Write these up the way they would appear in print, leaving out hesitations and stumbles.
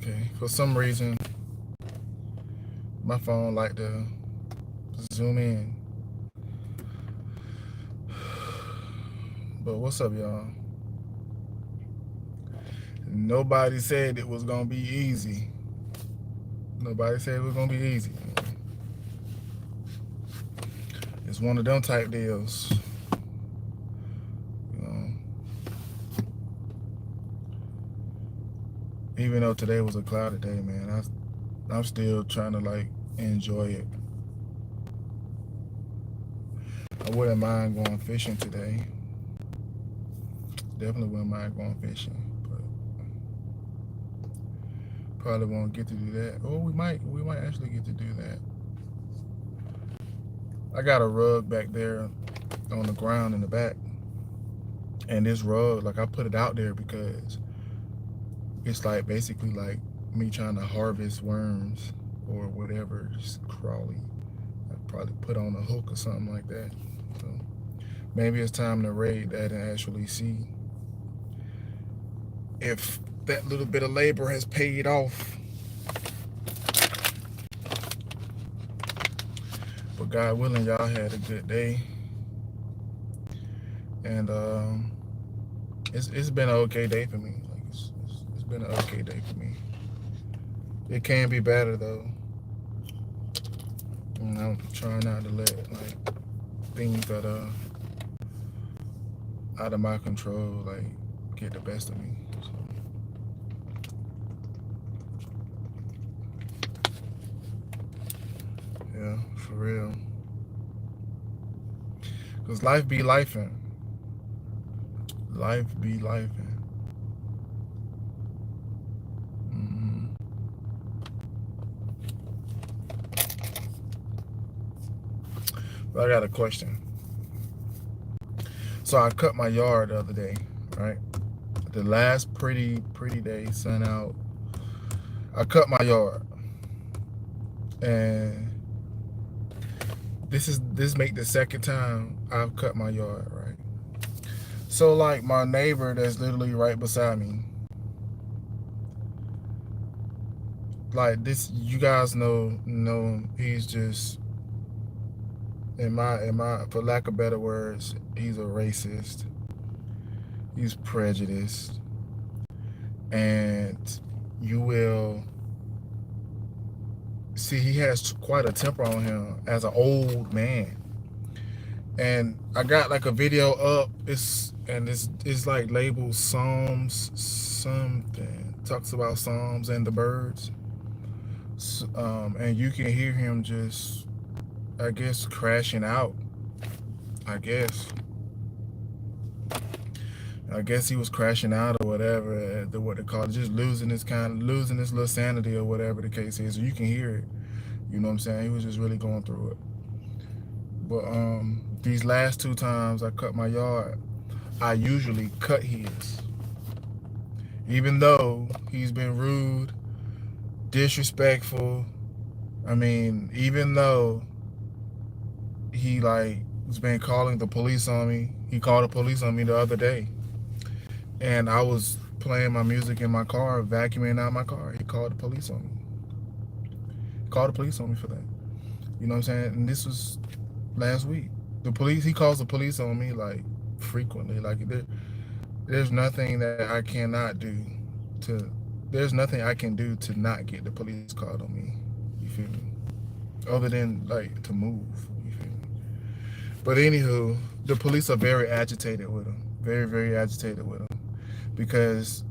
Okay, for some reason, my phone like to zoom in. But what's up, y'all? Nobody said it was gonna be easy. Nobody said it was gonna be easy. It's one of them type deals. You know, even though today was a cloudy day, man, I'm still trying to like enjoy it. I wouldn't mind going fishing today. Definitely wouldn't mind going fishing, but probably won't get to do that. Or we might actually get to do that. I got a rug back there on the ground in the back, and this rug, like I put it out there because it's like basically like me trying to harvest worms or whatever, just crawly. I'd probably put on a hook or something like that. So maybe it's time to raid that and actually see if that little bit of labor has paid off. But God willing, y'all had a good day, and it's been an okay day for me. Like it's been an okay day for me. It can be better though. And I'm trying not to let like things that are out of my control like get the best of me. So, yeah, for real. Cause life be lifing. Life be lifing. But I got a question. So I cut my yard the other day, right? The last pretty day, sun out. I cut my yard, and this make the second time I've cut my yard, right? So like my neighbor that's literally right beside me, like this, you guys know he's just in my for lack of better words, he's a racist. He's prejudiced, and you will see he has quite a temper on him as an old man. And I got like a video up. It's like labeled Psalms something. Talks about Psalms and the birds. And you can hear him just, I guess, crashing out. I guess he was crashing out or whatever, what they call it, just losing his little sanity or whatever the case is. So you can hear it. You know what I'm saying? He was just really going through it. But these last two times I cut my yard, I usually cut his. Even though he's been rude, disrespectful. I mean, even though he like has been calling the police on me. He called the police on me the other day. And I was playing my music in my car, vacuuming out my car. He called the police on me. He called the police on me for that. You know what I'm saying? And this was last week. He calls the police on me like frequently. Like there's nothing that I cannot do there's nothing I can do to not get the police called on me. You feel me? Other than like to move. You feel me? But anywho, the police are very agitated with him. Very, very agitated with him. Because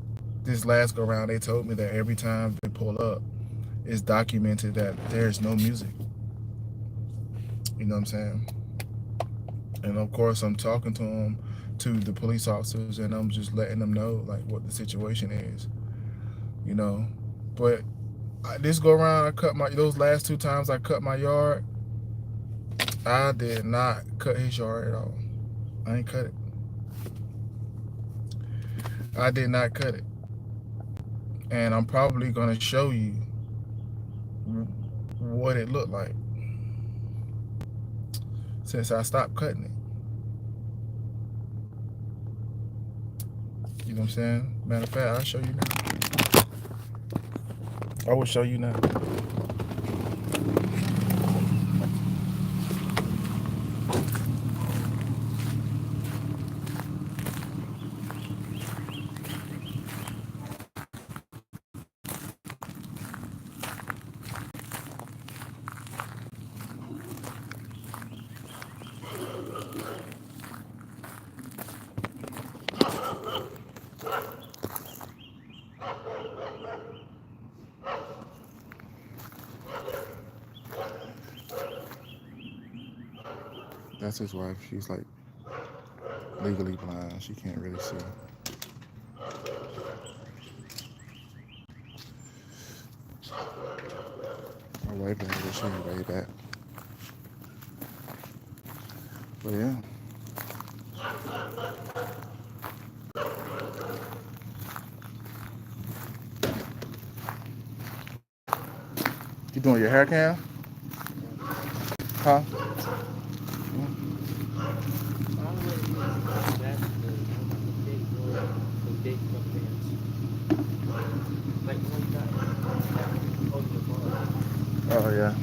this last go round, they told me that every time they pull up, it's documented that there's no music. You know what I'm saying? And of course, I'm talking to the police officers, and I'm just letting them know like what the situation is. You know, but this go around, those last two times I cut my yard, I did not cut his yard at all. I ain't cut it. I did not cut it. And I'm probably gonna show you what it looked like since I stopped cutting it. You know what I'm saying? Matter of fact, I'll show you now. I will show you now. That's his wife. She's like legally blind. She can't really see. I waved at her, but she ain't waved back. But yeah, you doing your hair cam? Huh? I don't really use that because I got the big rubber bands. Like the one you got holding your car. Oh yeah.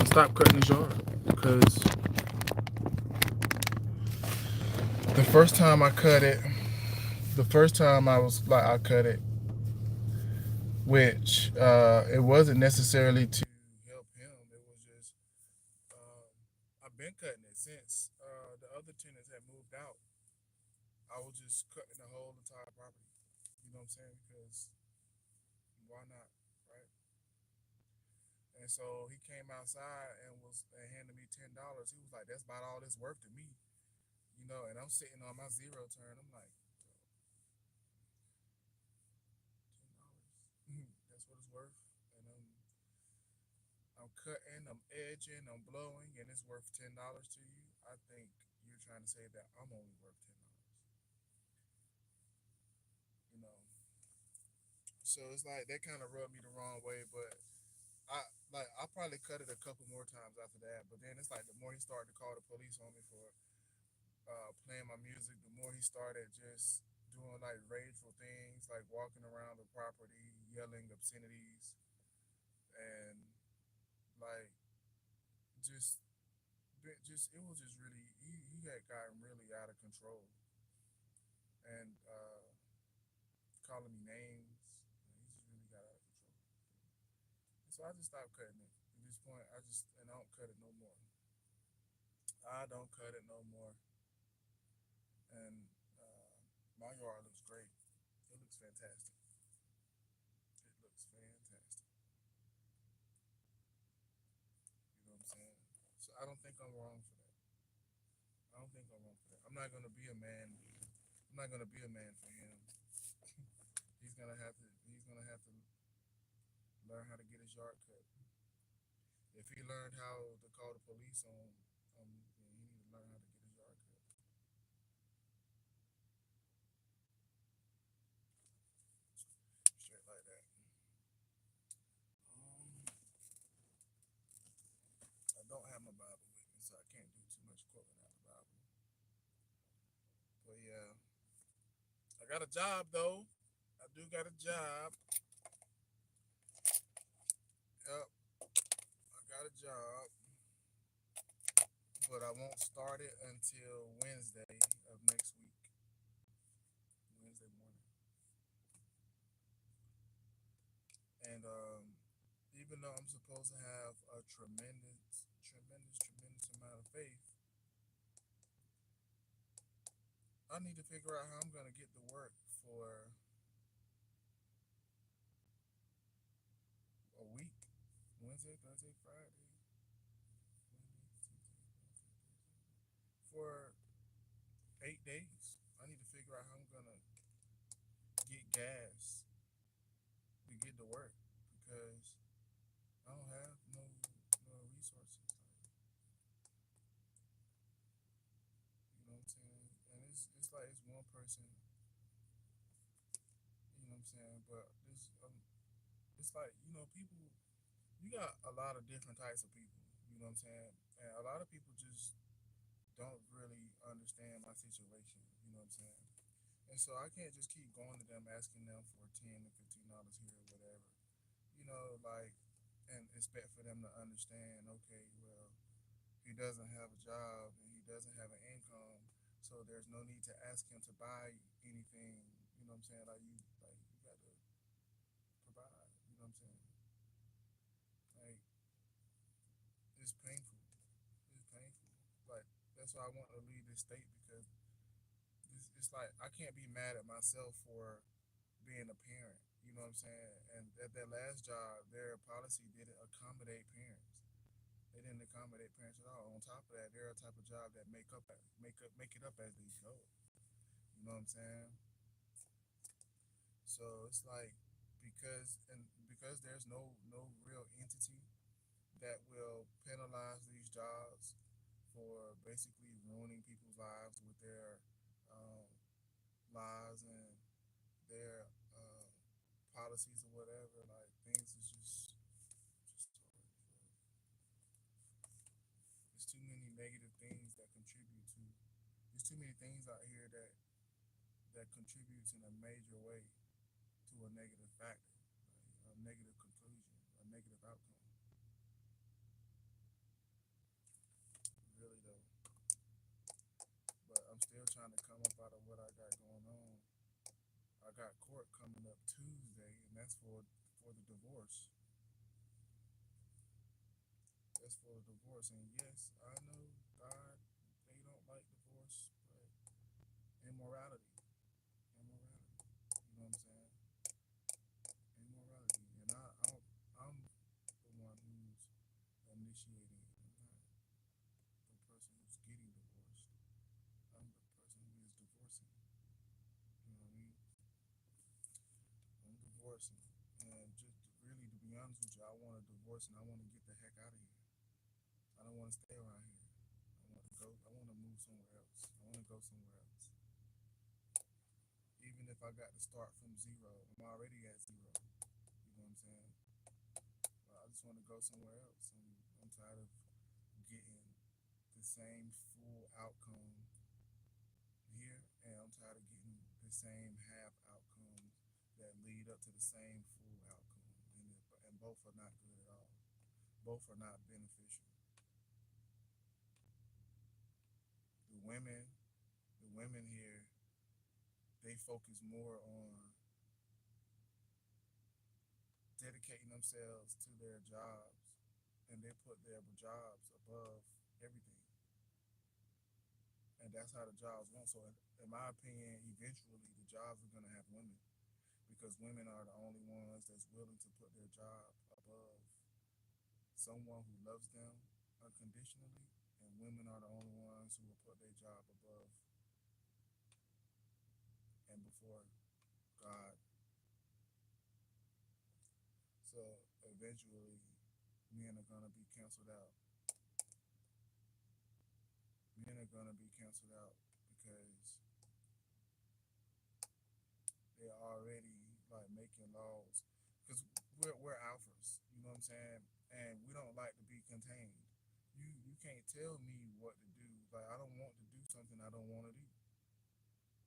Stop cutting his yard because the first time I cut it, the first time I cut it, which it wasn't necessarily to help him. It was just I've been cutting it since the other tenants had moved out. I was just cutting the whole entire property. You know what I'm saying? Because why not, right? And so he came outside and handed me $10. He was like, "That's about all it's worth to me," you know. And I'm sitting on my zero turn. I'm like, $10. That's what it's worth. And I'm cutting, I'm edging, I'm blowing, and it's worth $10 to you. I think you're trying to say that I'm only worth $10. You know. So it's like that kind of rubbed me the wrong way, but I probably cut it a couple more times after that. But then it's like the more he started to call the police on me for playing my music, the more he started just doing like rageful things, like walking around the property, yelling obscenities, and like just just it was just really he had gotten really out of control and calling me names. He just really got out of control. And so I just stopped cutting it. At this point, I don't cut it no more. I don't cut it no more. And my yard looks great. It looks fantastic. It looks fantastic. You know what I'm saying? So I don't think I'm wrong for that. I don't think I'm wrong for that. I'm not gonna be a man. I'm not gonna be a man for him. He's gonna have to. He's gonna have to learn how to get his yard cut. If he learned how to call the police then he need to learn how to get his yard cut. Straight like that. I don't have my Bible with me, so I can't do too much quoting out of the Bible. But yeah, I got a job though. I do got a job. Yep, I got a job, but I won't start it until Wednesday of next week. Wednesday morning. And even though I'm supposed to have a tremendous amount of faith, I need to figure out how I'm gonna get to work for a week. Wednesday, Thursday, Friday, Monday, Tuesday, Wednesday, Thursday. For 8 days. I need to figure out how I'm gonna get gas to get to work because I don't have no resources. You know what I'm saying? And it's like it's one person. You know what I'm saying? But it's like people. You got a lot of different types of people. You know what I'm saying? And a lot of people just don't what I'm saying? And so I can't just keep going to them asking them for $10 and $15 here or whatever. Like, and expect for them to understand. Okay, well, he doesn't have a job and he doesn't have an income, so there's no need to ask him to buy anything. You know what I'm saying? Like you got to provide. You know what I'm saying? Like, it's painful. It's painful. Like, that's why I want to leave this state, because it's like I can't be mad at myself for being a parent. You know what I'm saying? And at that last job, their policy didn't accommodate parents. They didn't accommodate parents at all. On top of that, they're a type of job that make it up as they go. You know what I'm saying? So it's like, because there's no real entity that will penalize these jobs for basically ruining people's lives with their um, lives and their policies or whatever. Like, things is just sorry. There's too many negative things that contribute to. There's too many things out here that contributes in a major way to a negative factor, like a negative conclusion, a negative outcome. Really though. But I'm still trying to come up out of what I got going on. I got court coming up Tuesday, and that's for the divorce. That's for the divorce. And yes, I know God, they don't like divorce, but immorality, immorality. You know what I'm saying? Immorality. And I'm the one who's initiating it. I'm not the person who's getting divorced. I'm the person who is divorcing. You know what I mean? I'm divorcing. And just really, to be honest with you, I want to divorce and I want to get the heck out of here. I don't want to stay around here. I want to go. I want to move somewhere else. I want to go somewhere else. Even if I got to start from zero, I'm already at zero. You know what I'm saying? But I just want to go somewhere else. I'm tired of getting the same full outcome here, and I'm tired of getting the same half outcomes that lead up to the same full outcome, and both are not good at all. Both are not beneficial. The women, the women here, they focus more on dedicating themselves to their jobs, and they put their jobs above everything, and that's how the jobs went. So, in my opinion, eventually the jobs are going to have women, because women are the only ones that's willing to put their job above someone who loves them unconditionally, and women are the only ones who will put their job above and before God. So eventually, men are gonna be canceled out. Men are gonna be canceled out because they're already like making laws. Because we're alphas, you know what I'm saying, and we don't like to be contained. You can't tell me what to do. Like, I don't want to do something I don't want to do.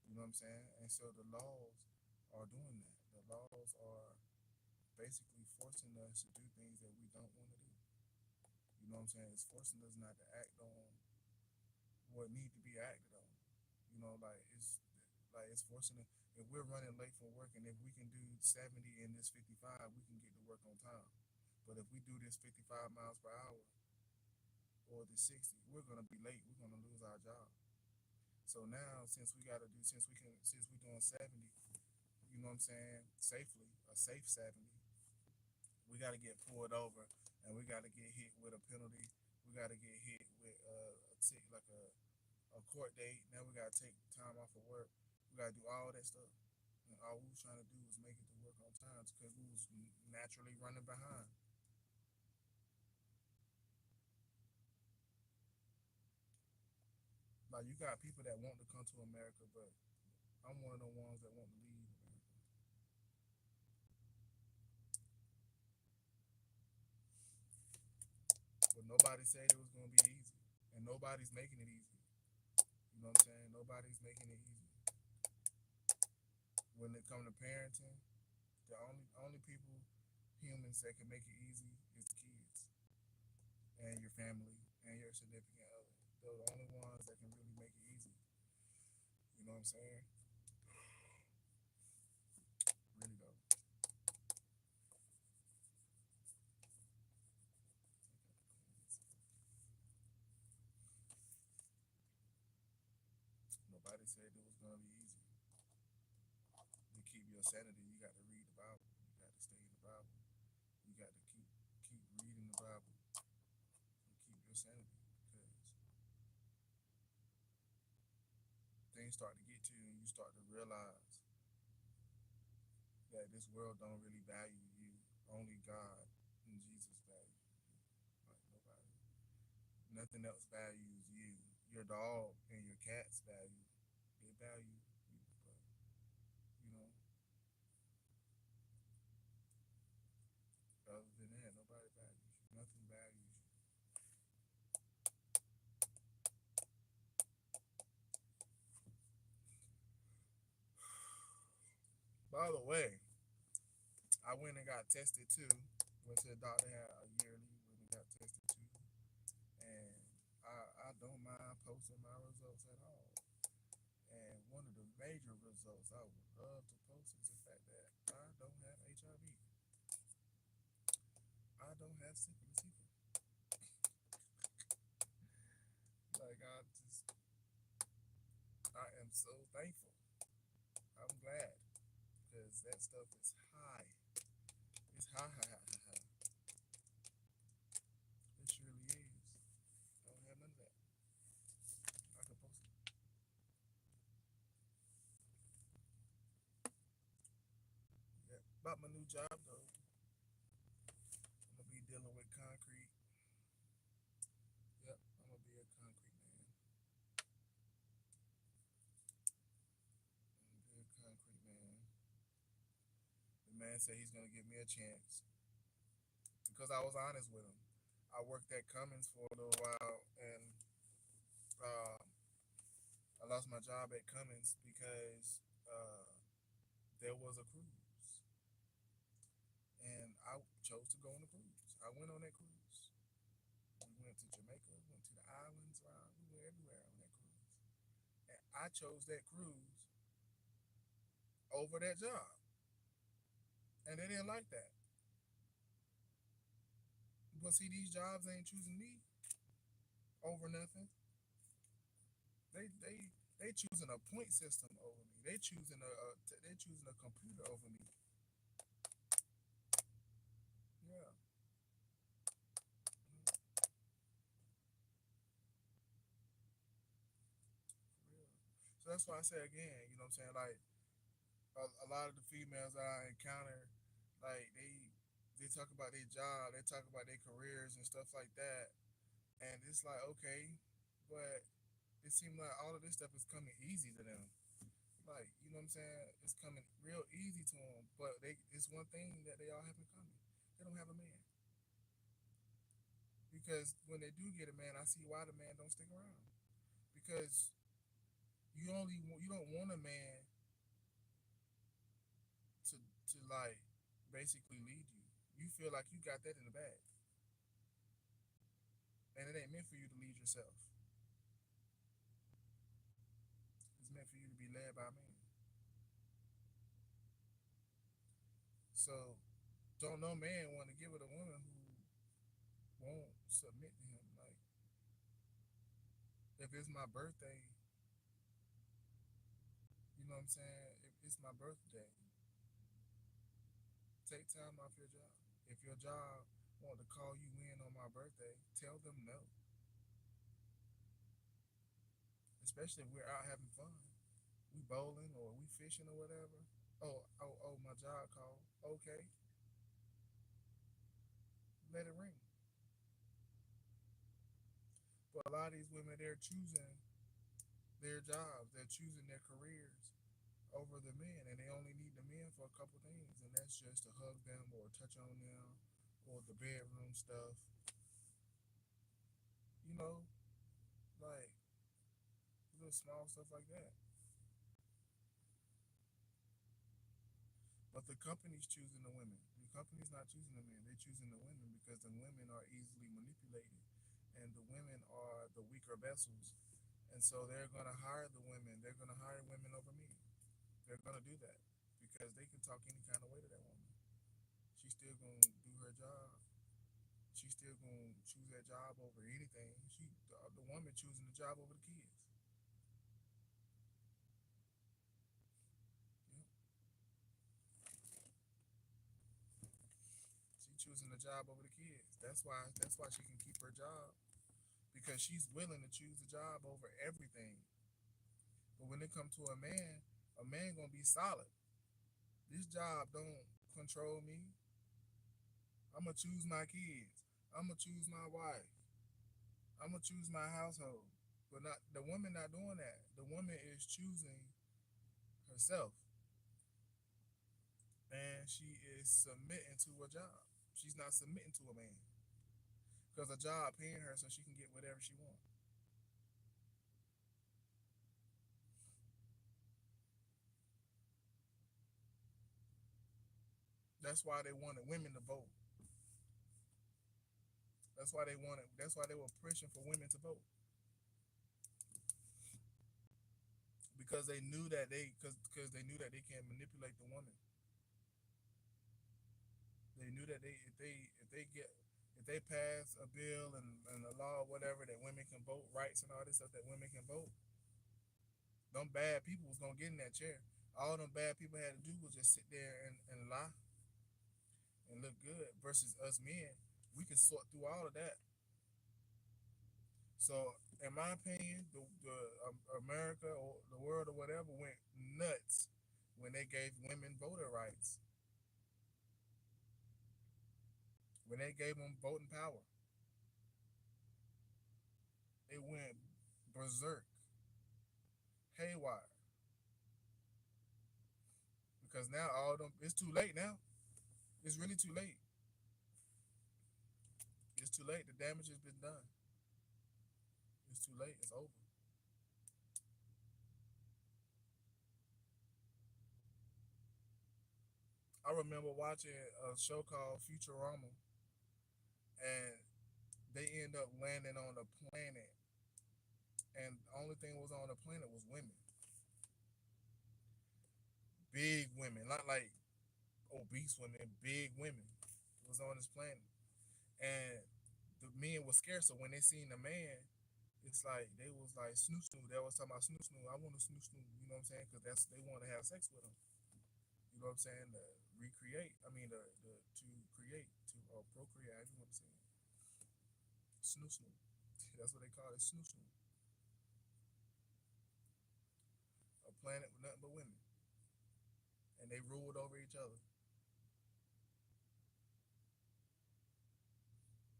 You know what I'm saying? And so the laws are doing that. The laws are basically forcing us to do things that we don't want to do. You know what I'm saying? It's forcing us not to act on what need to be acted on. It's forcing it. If we're running late for work, and if we can do 70 in this 55, we can get to work on time. But if we do this 55 miles per hour or the 60, we're gonna be late. We're gonna lose our job. So now, since we're doing 70, you know what I'm saying, safely, a safe 70, we got to get pulled over, and we got to get hit with a penalty. We got to get hit with a court date. Now we got to take time off of work. We got to do all that stuff. And all we was trying to do was make it to work on time, because we was naturally running behind. Like, you got people that want to come to America, but I'm one of the ones that want to leave America. But nobody said it was going to be easy, and nobody's making it easy. You know what I'm saying? Nobody's making it easy. when it comes to parenting, the only people, humans that can make it easy is kids and your family and your significant other. They're the only ones that can really make it easy. You know what I'm saying? Really though. Nobody said it was gonna be easy. To keep your sanity, you got to read the Bible. You got to stay in the Bible. You got to keep reading the Bible and keep your sanity because things start to get to you and you start to realize that this world don't really value you. Only God and Jesus value you. Like nobody. Nothing else values you. Your dog and your cats value. They value you, but you know, other than that, nobody values you. Nothing values you. By the way, I went and got tested too. Went to the doctor, had a yearly, went and got tested too. And I don't mind posting my results at all. And one of the major results I would love to post is the fact that I don't have HIV. I don't have syphilis either. Like I am so thankful. I'm glad because that stuff is high. It's high, high, high, high, high. It surely is. I don't have none of that. I can post it. Yeah. About my new job though, I'm gonna be dealing with concrete. Yep, I'm gonna be a concrete man. I'm gonna be a concrete man. The man said he's gonna give me a chance because I was honest with him. I worked at Cummins for a little while, and uh, I lost my job at Cummins because there was a cruise, and I chose to go on the cruise. I went on that cruise. We went to Jamaica, went to the islands, around. We went everywhere on that cruise, and I chose that cruise over that job, and they didn't like that. But see, these jobs ain't choosing me over nothing. They choosing a point system over me. They choosing a computer over me. Yeah, for real. So that's why I say again, you know what I'm saying? Like a lot of the females that I encounter, like they talk about their job, they talk about their careers and stuff like that, and it's like okay, but it seems like all of this stuff is coming easy to them. Like you know what I'm saying? It's coming real easy to them, but it's one thing that they all have in common. They don't have a man. Because when they do get a man, I see why the man don't stick around. Because you don't want a man to like basically lead you. You feel like you got that in the bag, and it ain't meant for you to lead yourself. It's meant for you to be led by a man. So don't no man want to give it a woman who won't submit to him. Like if it's my birthday, you know what I'm saying? If it's my birthday, take time off your job. If your job want to call you in on my birthday, tell them no. Especially if we're out having fun. We bowling or we fishing or whatever. Oh, my job call. Okay, let it ring. But a lot of these women, they're choosing their jobs, they're choosing their careers over the men, and they only need the men for a couple things, and that's just to hug them or touch on them or the bedroom stuff. You know, like little small stuff like that. the company's choosing the women. The company's not choosing the men. They're choosing the women because the women are easily manipulated, and the women are the weaker vessels. And so they're gonna hire the women. They're gonna hire women over me. They're gonna do that because they can talk any kind of way to that woman. She's still gonna do her job. She's still gonna choose that job over anything. The woman choosing the job over the kids. Yeah. She choosing the job over the kids. That's why she can keep her job because she's willing to choose the job over everything. But when it comes to a man gonna be solid. This job don't control me. I'm gonna choose my kids. I'm gonna choose my wife. I'm gonna choose my household. But not the woman not doing that. The woman is choosing herself and she is submitting to a job. She's not submitting to a man because a job paying her so she can get whatever she wants. That's why they wanted women to vote. That's why they were pushing for women to vote because they knew that because they knew that they can manipulate the woman. They knew that if they pass a bill and a law or whatever that women can vote rights and all this stuff that women can vote, them bad people was gonna get in that chair. All them bad people had to do was just sit there and lie and look good versus us men. We can sort through all of that. So in my opinion, the America or the world or whatever went nuts when they gave women voter rights. When they gave them voting power, it went berserk, haywire. Because now all of them, it's too late now. It's really too late. It's too late. The damage has been done. It's too late. It's over. I remember watching a show called Futurama, and they end up landing on a planet, and the only thing was on the planet was women, big women, not like obese women, big women was on this planet, and the men were scared. So when they seen the man, it's like they was like snoo snoo. They was talking about snoo snoo. I want to snoo snoo. You know what I'm saying? Because that's they want to have sex with them. You know what I'm saying? To recreate. I mean, to create, to procreate. I you want to say snoo snoo. That's what they call it, snoo snoo. A planet with nothing but women, and they ruled over each other.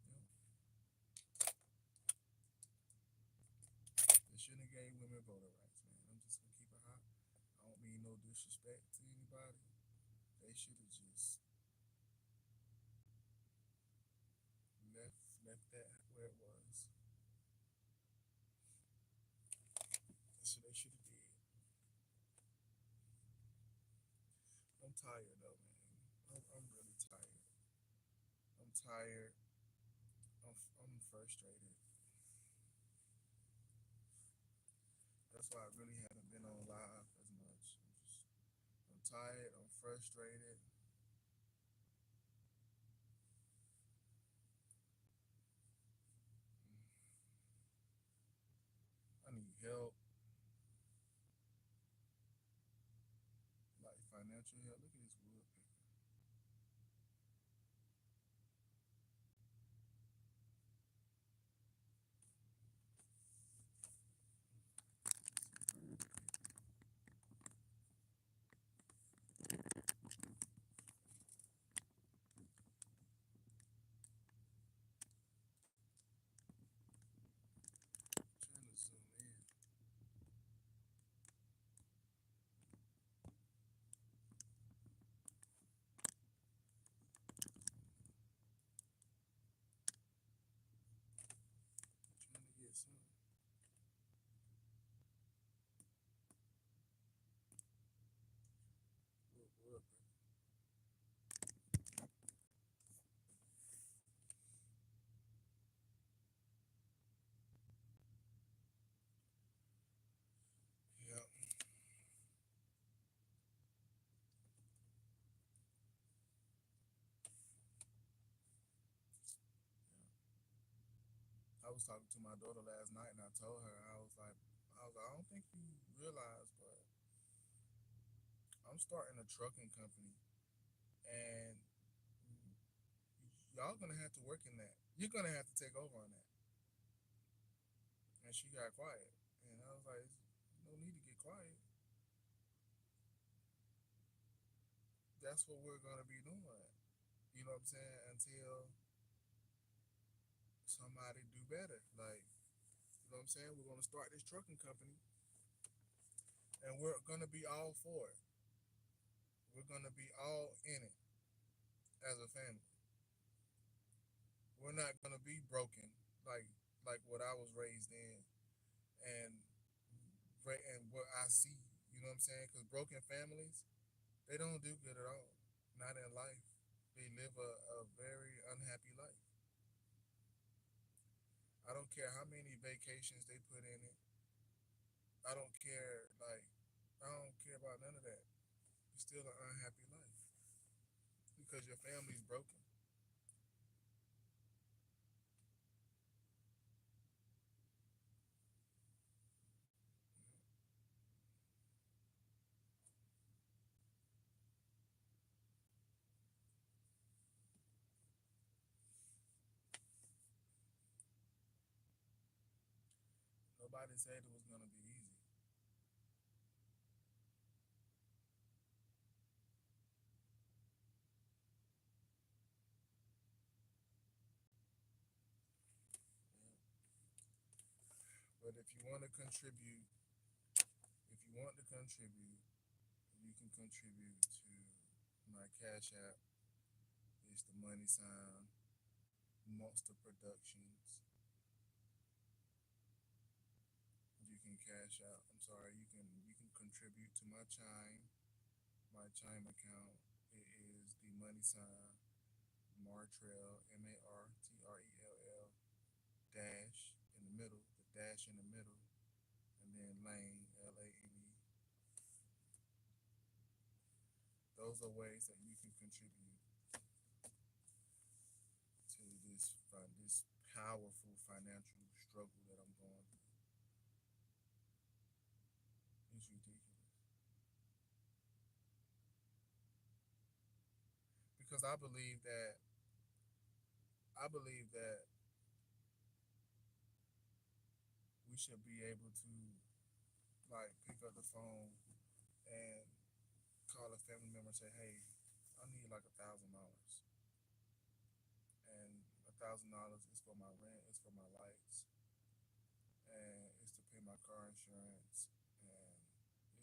You know, they shouldn't have gave women voter rights, man. I'm just gonna keep it hot. I don't mean no disrespect to anybody. They should have just left that where it was. That's what they should have did. I'm tired though, man. I'm really tired. I'm tired. I'm frustrated. That's why I really haven't been on live as much. I'm tired. I'm frustrated. I need help, like financial help. Look at this wood. I'm trying to zoom in. was talking to my daughter last night, and I told her, I don't think you realize, but I'm starting a trucking company, and y'all gonna have to work in that. You're gonna have to take over on that. And she got quiet, and I was like, no need to get quiet. That's what we're gonna be doing. You know what I'm saying? Until somebody do better. Like, you know what I'm saying? We're gonna start this trucking company, and we're gonna be all for it. We're gonna be all in it as a family. We're not gonna be broken like what I was raised in, and and what I see. You know what I'm saying? Because broken families, they don't do good at all. Not in life. They live a very unhappy life. I don't care how many vacations they put in it. I don't care. I don't care about none of that. It's still an unhappy life because your family's broken. Nobody said it was gonna be easy. Yeah. But if you want to contribute, if you want to contribute, you can contribute to my Cash App. It's the money sign Monster Productions. You can cash out. I'm sorry. You can contribute to my Chime account. It is the money sign Martrell Martrell dash in the middle, the dash in the middle, and then Lane Lane. Those are ways that you can contribute to this powerful financial struggle that I'm going through. It's ridiculous because I believe that we should be able to pick up the phone and call a family member and say, "Hey, I need like $1,000, and $1,000 is for my rent, it's for my lights, and it's to pay my car insurance, and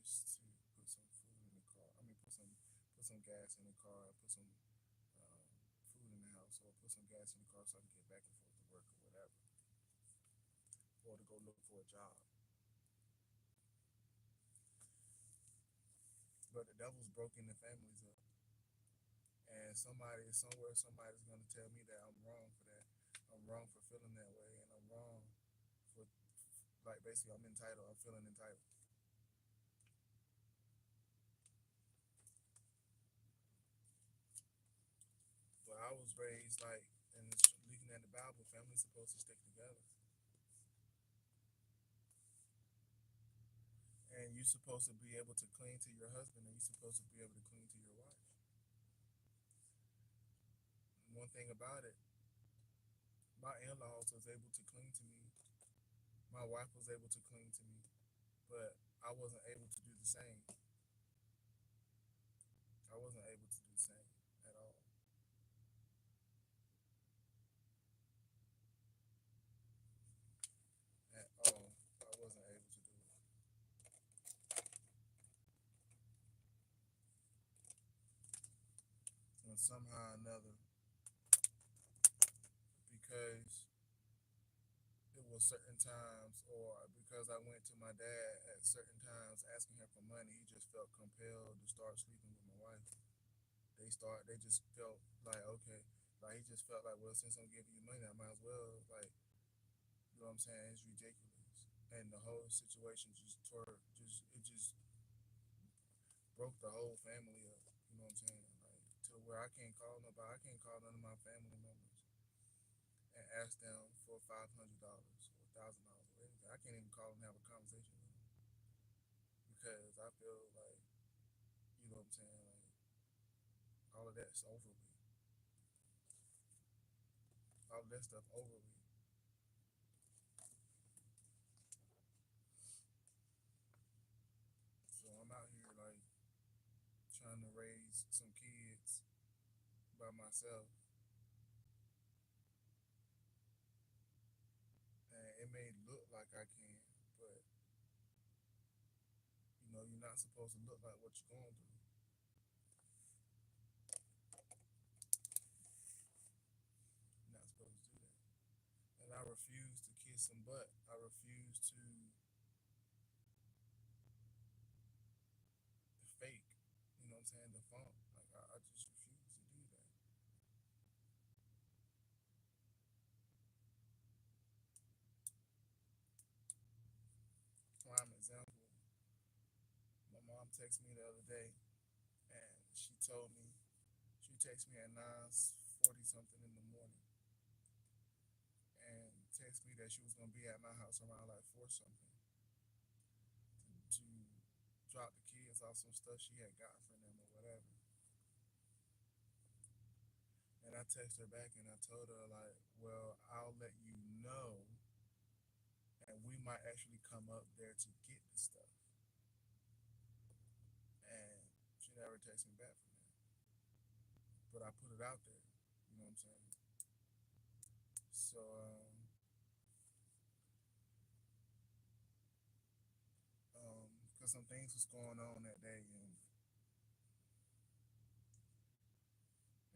it's to put some food in the car. I mean, put some gas in the car, put some um, food in the house, or put some gas in the car so I can get back and forth to work or whatever, or to go look for a job." But the devil's broken the families up, and somebody's gonna tell me that I'm wrong for that. I'm wrong for feeling that way, and I'm wrong for basically I'm entitled. I'm feeling entitled. But I was raised and looking at the Bible, family's supposed to stick together, and you're supposed to be able to cling to your husband, and you're supposed to be able to cling to your wife. And one thing about it, my in-laws was able to cling to me. My wife was able to cling to me, but I wasn't able to do the same. I wasn't able to do the same at all. At all, I wasn't able to do it. And somehow or another, because it was certain times, or because I went to my dad at certain times asking him for money, he just felt compelled to start sleeping with my wife. They just felt like, okay, like he just felt like, well, since I'm giving you money, I might as well, you know what I'm saying? It's ridiculous. And the whole situation it just broke the whole family up. You know what I'm saying? Like, to where I can't call nobody, I can't call none of my family members. and ask them for $500 or $1,000 or anything. I can't even call and have a conversation with them because I feel like, you know what I'm saying, like all of that's over with. All of that stuff over with. So I'm out here like trying to raise some kids by myself, and it may look like I can, but you're not supposed to look like what you're going through. You're not supposed to do that. And I refuse to kiss some butt. I refuse to fake, you know what I'm saying, the funk. Like I just refuse to do that. Prime example, my mom texted me the other day and she texted me at 9:40 something in the morning and texted me that she was gonna be at my house around like 4 something to drop the kids off some stuff she had gotten from them or whatever. And I texted her back and I told her like, well, I'll let you know, and we might actually come up there to get the stuff. And she never texted me back from that. But I put it out there. You know what I'm saying? So, because some things was going on that day,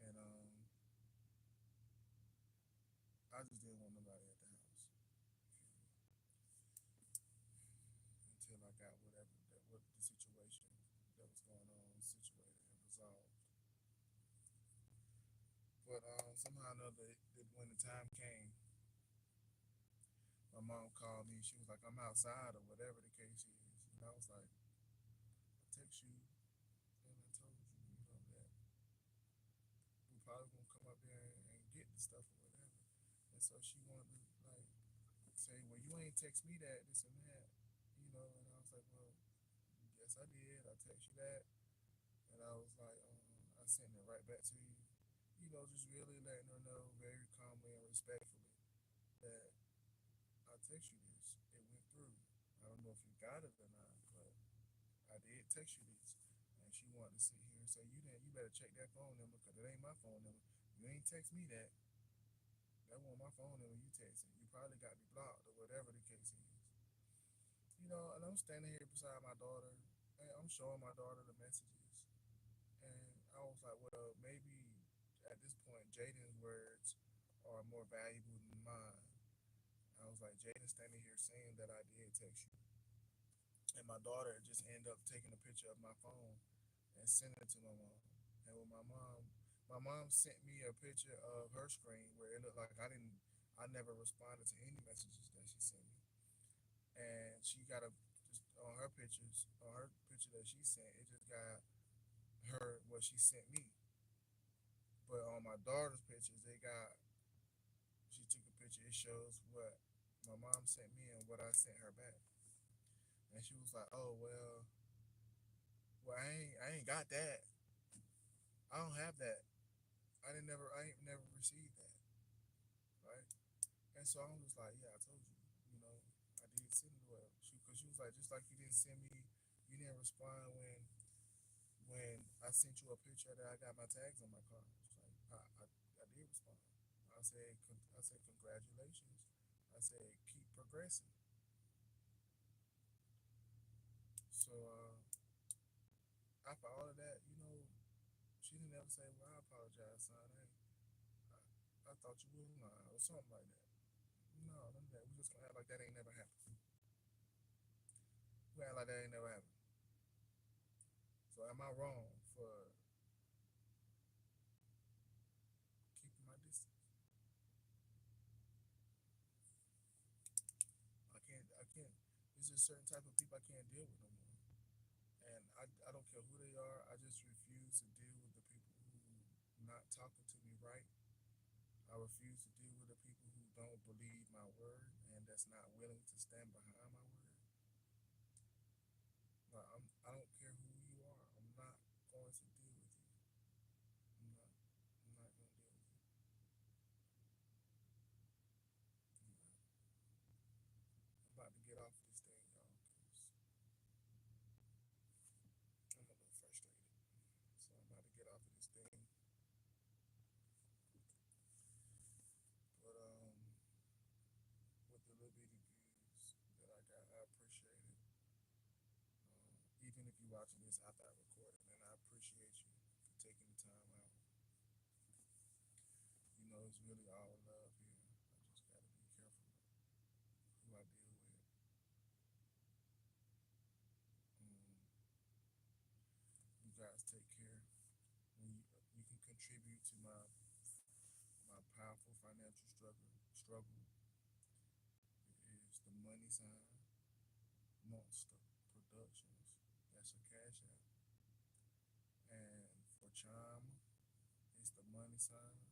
and I just didn't want nobody at the house until I got what the situation that was going on situated and resolved. But somehow or another, when the time came, my mom called me. She was like, "I'm outside," or whatever the case is, and I was like, "I text you, and I told you, that we probably gonna come up there and get the stuff or whatever." And so she wanted to like say, "Well, you ain't text me that, this and that," And I was like, "Well, yes, I did. I text you that," and I was like, "I sent it right back to you." Just really letting her know very calmly and respectfully that I text you this. It went through. I don't know if you got it or not, but I did text you this. And she wanted to sit here and say, you didn't, you better check that phone number because it ain't my phone number. You ain't text me that. That wasn't my phone number you texted. You probably got me blocked or whatever the case is. And I'm standing here beside my daughter and I'm showing my daughter the messages. And I was like, well, maybe at this point, Jaden's words are more valuable than mine. I was like, Jaden's standing here saying that I did text you. And my daughter just ended up taking a picture of my phone and sending it to my mom. And when my mom sent me a picture of her screen where it looked like I never responded to any messages that she sent me. And she got just on her picture that she sent, it just got her what she sent me. But on my daughter's pictures, she took a picture. It shows what my mom sent me and what I sent her back. And she was like, "Oh well, I ain't got that. I don't have that. I ain't never received that, right?" And so I'm just like, "Yeah, I told you, I did send it well." Because she was like, "Just like you didn't send me, you didn't respond when I sent you a picture that I got my tags on my car." It's like I did respond. I said congratulations. I said keep progressing. So after all of that, she didn't ever say, "Well, I apologize, son. I thought you was mine," or something like that. No, none of that. We just gonna act like that ain't never happened. We act like that ain't never happened. So am I wrong for keeping my distance? I can't. There's just certain type of people I can't deal with no more. And I don't care who they are. I just refuse to deal with the people who not talking to me right. I refuse to deal with the people don't believe my word and that's not willing to stand behind my word, like I don't care who you are. I'm not going to deal with you. I'm not. I'm not gonna deal with you. I'm, not. I'm about to get off of this thing, y'all, because I'm a little frustrated. So I'm about to get off of this thing. But with the little bitty views that I got, I appreciate it. Even if you're watching this after I recorded, man, I appreciate you for taking the time out. You know, it's really all love here. I just gotta be careful who I deal with. Um, you guys take care. When you can contribute to my powerful financial struggle is the money sign Monster Productions. That's a cash app. And for Chime, it's the money sign